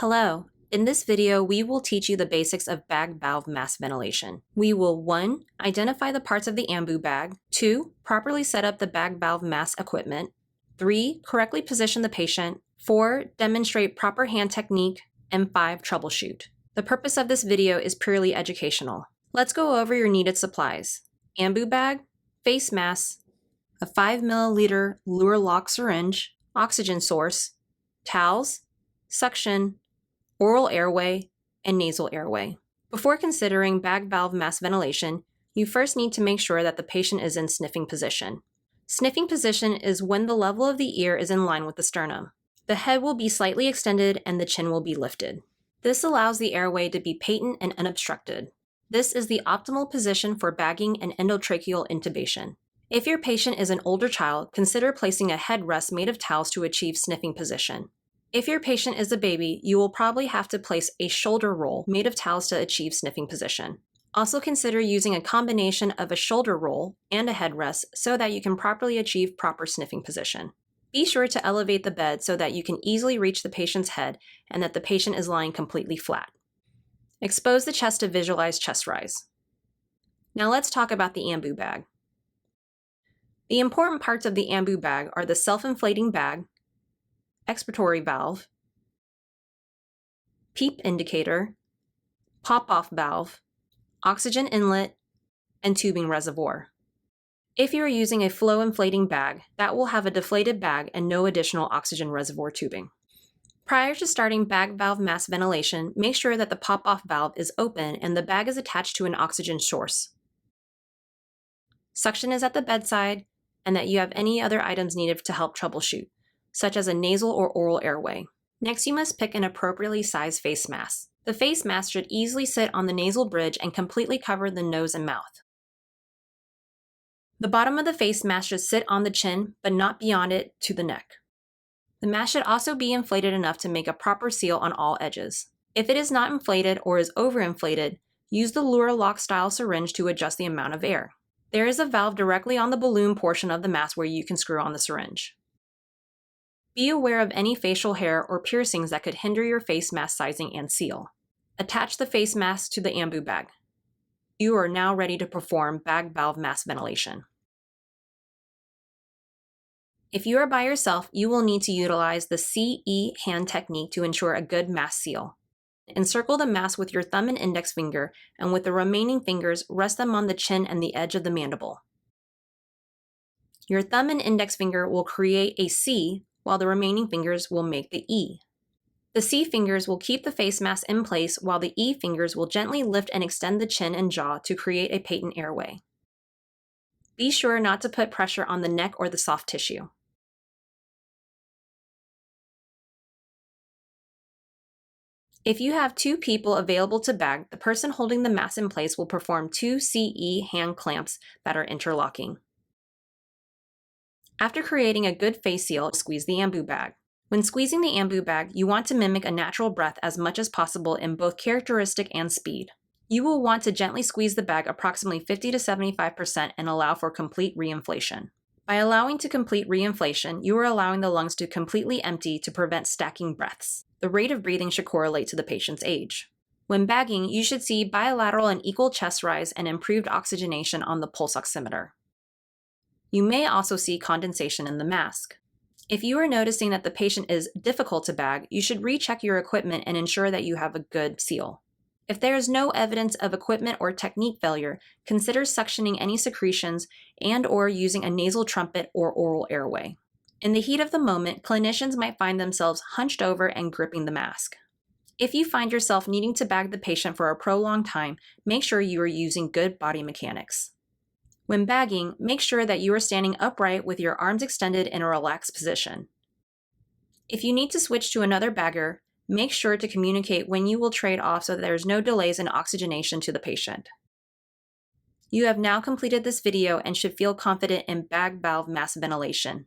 Hello. In this video, we will teach you the basics of bag valve mask ventilation. We will 1. Identify the parts of the ambu bag. 2. Properly set up the bag valve mask equipment. 3. Correctly position the patient. 4. Demonstrate proper hand technique. And 5. Troubleshoot. The purpose of this video is purely educational. Let's go over your needed supplies. Ambu bag, face mask, a 5 milliliter Luer lock syringe, oxygen source, towels, suction, oral airway, and nasal airway. Before considering bag valve mask ventilation, you first need to make sure that the patient is in sniffing position. Sniffing position is when the level of the ear is in line with the sternum. The head will be slightly extended and the chin will be lifted. This allows the airway to be patent and unobstructed. This is the optimal position for bagging and endotracheal intubation. If your patient is an older child, consider placing a headrest made of towels to achieve sniffing position. If your patient is a baby, you will probably have to place a shoulder roll made of towels to achieve sniffing position. Also consider using a combination of a shoulder roll and a headrest so that you can properly achieve proper sniffing position. Be sure to elevate the bed so that you can easily reach the patient's head and that the patient is lying completely flat. Expose the chest to visualize chest rise. Now let's talk about the ambu bag. The important parts of the ambu bag are the self-inflating bag, expiratory valve, PEEP indicator, pop-off valve, oxygen inlet, and tubing reservoir. If you are using a flow inflating bag, that will have a deflated bag and no additional oxygen reservoir tubing. Prior to starting bag valve mask ventilation, make sure that the pop-off valve is open and the bag is attached to an oxygen source. Suction is at the bedside, and that you have any other items needed to help troubleshoot, such as a nasal or oral airway. Next, you must pick an appropriately sized face mask. The face mask should easily sit on the nasal bridge and completely cover the nose and mouth. The bottom of the face mask should sit on the chin, but not beyond it to the neck. The mask should also be inflated enough to make a proper seal on all edges. If it is not inflated or is overinflated, use the Luer lock style syringe to adjust the amount of air. There is a valve directly on the balloon portion of the mask where you can screw on the syringe. Be aware of any facial hair or piercings that could hinder your face mask sizing and seal. Attach the face mask to the ambu bag. You are now ready to perform bag valve mask ventilation. If you are by yourself, you will need to utilize the CE hand technique to ensure a good mask seal. Encircle the mask with your thumb and index finger, and with the remaining fingers, rest them on the chin and the edge of the mandible. Your thumb and index finger will create a C, while the remaining fingers will make the E. The C fingers will keep the face mask in place, while the E fingers will gently lift and extend the chin and jaw to create a patent airway. Be sure not to put pressure on the neck or the soft tissue. If you have 2 people available to bag, the person holding the mask in place will perform 2 CE hand clamps that are interlocking. After creating a good face seal, squeeze the ambu bag. When squeezing the ambu bag, you want to mimic a natural breath as much as possible in both characteristic and speed. You will want to gently squeeze the bag approximately 50 to 75% and allow for complete reinflation. By allowing to complete reinflation, you are allowing the lungs to completely empty to prevent stacking breaths. The rate of breathing should correlate to the patient's age. When bagging, you should see bilateral and equal chest rise and improved oxygenation on the pulse oximeter. You may also see condensation in the mask. If you are noticing that the patient is difficult to bag, you should recheck your equipment and ensure that you have a good seal. If there is no evidence of equipment or technique failure, consider suctioning any secretions and/or using a nasal trumpet or oral airway. In the heat of the moment, clinicians might find themselves hunched over and gripping the mask. If you find yourself needing to bag the patient for a prolonged time, make sure you are using good body mechanics. When bagging, make sure that you are standing upright with your arms extended in a relaxed position. If you need to switch to another bagger, make sure to communicate when you will trade off so that there is no delays in oxygenation to the patient. You have now completed this video and should feel confident in bag valve mask ventilation.